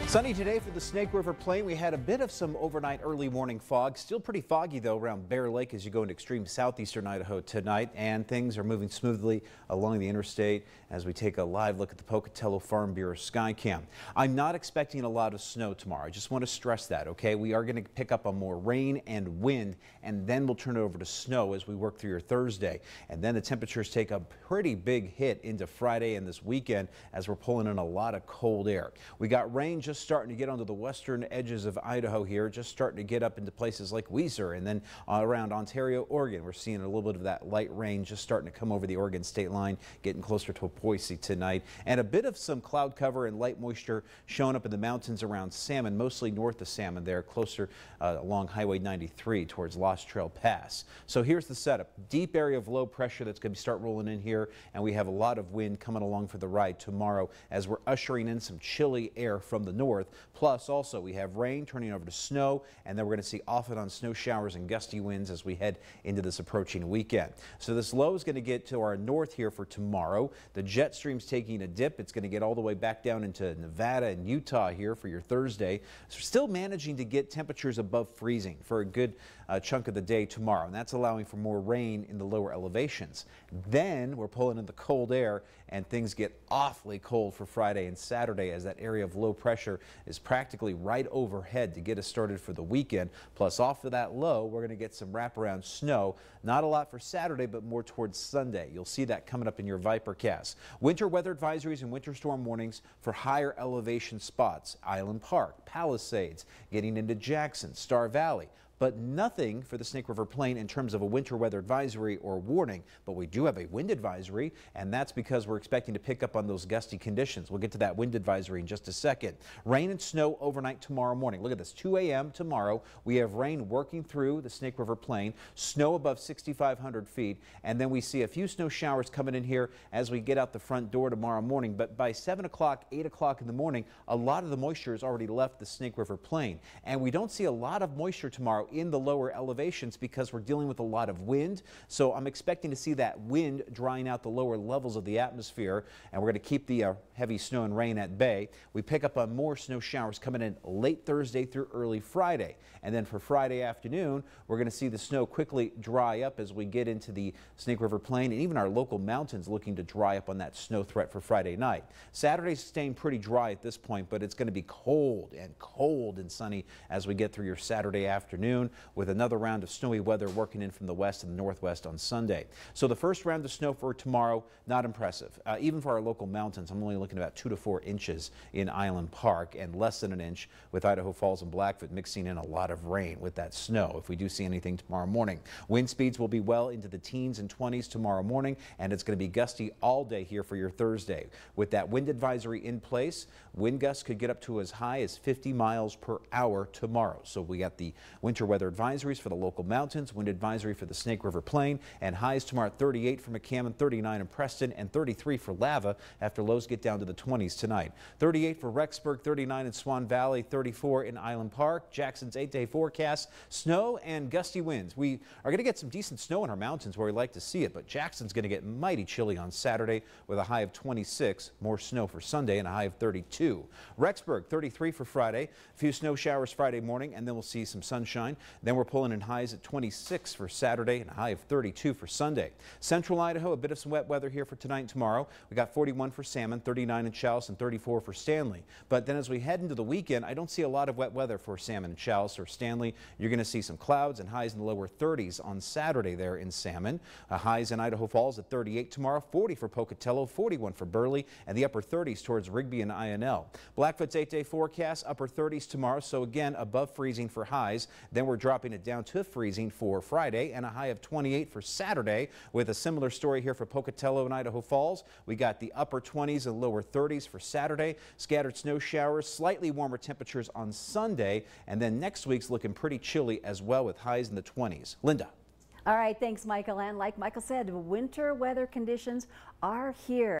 Sunny today for the Snake River Plain. We had a bit of some overnight early morning fog. Still pretty foggy though around Bear Lake as you go into extreme southeastern Idaho tonight, and things are moving smoothly along the interstate as we take a live look at the Pocatello Farm Bureau Skycam. I'm not expecting a lot of snow tomorrow. I just want to stress that, okay? We are going to pick up on more rain and wind, and then we'll turn it over to snow as we work through your Thursday. And then the temperatures take a pretty big hit into Friday and this weekend as we're pulling in a lot of cold air. We got rain just starting to get onto the western edges of Idaho here, just starting to get up into places like Weiser, and then around Ontario, Oregon. We're seeing a little bit of that light rain just starting to come over the Oregon state line, getting closer to Boise tonight, and a bit of some cloud cover and light moisture showing up in the mountains around Salmon, mostly north of Salmon there, closer along Highway 93 towards Lost Trail Pass. So here's the setup. Deep area of low pressure that's going to start rolling in here, and we have a lot of wind coming along for the ride tomorrow as we're ushering in some chilly air from the north. Plus also we have rain turning over to snow, and then we're going to see off and on snow showers and gusty winds as we head into this approaching weekend. So this low is going to get to our north here for tomorrow. The jet stream's taking a dip. It's going to get all the way back down into Nevada and Utah here for your Thursday. So still managing to get temperatures above freezing for a good chunk of the day tomorrow, and that's allowing for more rain in the lower elevations. Then we're pulling in the cold air, and things get awfully cold for Friday and Saturday as that area of low pressure is practically right overhead to get us started for the weekend. Plus off of that low, we're going to get some wraparound snow. Not a lot for Saturday, but more towards Sunday. You'll see that coming up in your Vipercast. Winter weather advisories and winter storm warnings for higher elevation spots. Island Park, Palisades, getting into Jackson, Star Valley. But nothing for the Snake River Plain in terms of a winter weather advisory or warning. But we do have a wind advisory, and that's because we're expecting to pick up on those gusty conditions. We'll get to that wind advisory in just a second. Rain and snow overnight tomorrow morning. Look at this, 2 a.m. tomorrow. We have rain working through the Snake River Plain, snow above 6,500 feet, and then we see a few snow showers coming in here as we get out the front door tomorrow morning. But by 7 o'clock, 8 o'clock in the morning, a lot of the moisture has already left the Snake River Plain, and we don't see a lot of moisture tomorrow in the lower elevations because we're dealing with a lot of wind. So I'm expecting to see that wind drying out the lower levels of the atmosphere, and we're going to keep the heavy snow and rain at bay. We pick up on more snow showers coming in late Thursday through early Friday. And then for Friday afternoon, we're going to see the snow quickly dry up as we get into the Snake River Plain, and even our local mountains looking to dry up on that snow threat for Friday night. Saturday's staying pretty dry at this point, but it's going to be cold and sunny as we get through your Saturday afternoon, with another round of snowy weather working in from the west and the northwest on Sunday. So the first round of snow for tomorrow, not impressive. Even for our local mountains, I'm only looking at about 2 to 4 inches in Island Park, and less than an inch with Idaho Falls and Blackfoot, mixing in a lot of rain with that snow if we do see anything tomorrow morning. Wind speeds will be well into the teens and 20s tomorrow morning, and it's going to be gusty all day here for your Thursday. With that wind advisory in place, wind gusts could get up to as high as 50 miles per hour tomorrow. So we got the winter weather advisories for the local mountains, wind advisory for the Snake River Plain, and highs tomorrow at 38 for McCammon, 39 in Preston, and 33 for Lava after lows get down to the 20s tonight. 38 for Rexburg, 39 in Swan Valley, 34 in Island Park. Jackson's 8-day forecast, snow and gusty winds. We are going to get some decent snow in our mountains where we like to see it, but Jackson's going to get mighty chilly on Saturday with a high of 26, more snow for Sunday, and a high of 32. Rexburg, 33 for Friday, a few snow showers Friday morning, and then we'll see some sunshine. Then we're pulling in highs at 26 for Saturday and a high of 32 for Sunday. Central Idaho, a bit of some wet weather here for tonight and tomorrow. We got 41 for Salmon, 39 in Challis, and 34 for Stanley. But then as we head into the weekend, I don't see a lot of wet weather for Salmon, Challis, or Stanley. You're going to see some clouds and highs in the lower 30s on Saturday there in Salmon. Highs in Idaho Falls at 38 tomorrow, 40 for Pocatello, 41 for Burley, and the upper 30s towards Rigby and INL. Blackfoot's 8-day forecast, upper 30s tomorrow, so again above freezing for highs. Then we're dropping it down to freezing for Friday and a high of 28 for Saturday, with a similar story here for Pocatello and Idaho Falls. We got the upper 20s and lower 30s for Saturday, scattered snow showers, slightly warmer temperatures on Sunday, and then next week's looking pretty chilly as well with highs in the 20s. Linda. All right, thanks, Michael. And like Michael said, winter weather conditions are here.